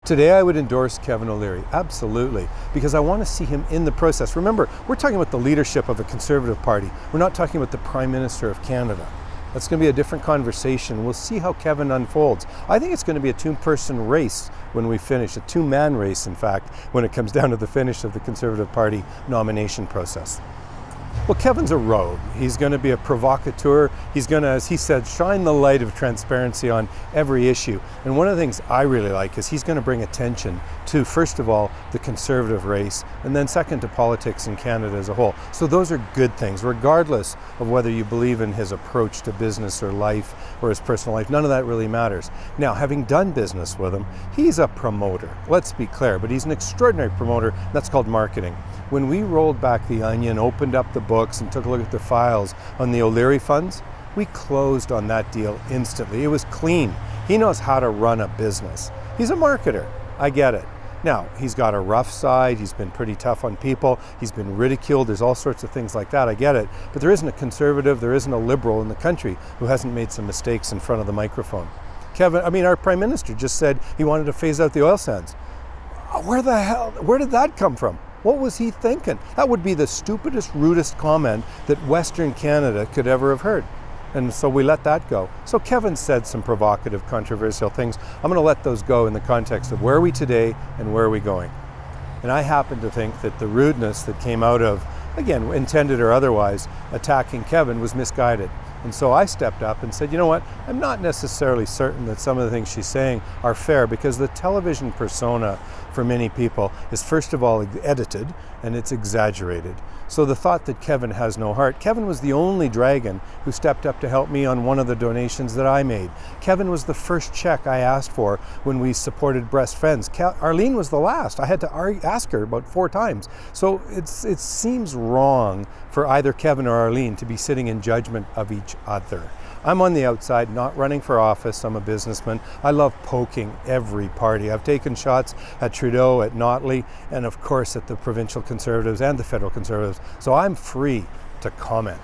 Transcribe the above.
Today I would endorse Kevin O'Leary, absolutely, because I want to see him in the process. Remember, we're talking about the leadership of a Conservative Party. We're not talking about the Prime Minister of Canada. That's going to be a different conversation. We'll see how Kevin unfolds. I think it's going to be a two-person race when we finish, a two-man race, in fact, when it comes down to the finish of the Conservative Party nomination process. Well, Kevin's a rogue. He's going to be a provocateur. He's going to, as he said, shine the light of transparency on every issue. And one of the things I really like is he's going to bring attention to, first of all, the Conservative race, and then second to politics in Canada as a whole. So those are good things, regardless of whether you believe in his approach to business or life or his personal life. None of that really matters. Now, having done business with him, he's a promoter. Let's be clear, but he's an extraordinary promoter. That's called marketing. When we rolled back the onion, opened up the books and took a look at the files on the O'Leary funds, we closed on that deal instantly. It was clean. He knows how to run a business. He's a marketer. I get it. Now, he's got a rough side. He's been pretty tough on people. He's been ridiculed. There's all sorts of things like that. I get it. But there isn't a Conservative, there isn't a Liberal in the country who hasn't made some mistakes in front of the microphone. Our Prime Minister just said he wanted to phase out the oil sands. Where did that come from? What was he thinking? That would be the stupidest, rudest comment that Western Canada could ever have heard. And so we let that go. So Kevin said some provocative, controversial things. I'm going to let those go in the context of where are we today and where are we going. And I happen to think that the rudeness that came out of, again, intended or otherwise, attacking Kevin was misguided. And so I stepped up and said, you know what, I'm not necessarily certain that some of the things she's saying are fair, because the television persona for many people is first of all edited and it's exaggerated. So the thought that Kevin has no heart, Kevin was the only dragon who stepped up to help me on one of the donations that I made. Kevin was the first check I asked for when we supported Breast Friends. Arlene was the last. I had to ask her about 4 times. So it seems wrong for either Kevin or Arlene to be sitting in judgment of each other. I'm on the outside, not running for office. I'm a businessman. I love poking every party. I've taken shots at Trudeau, at Notley, and of course at the provincial Conservatives and the federal Conservatives. So I'm free to comment.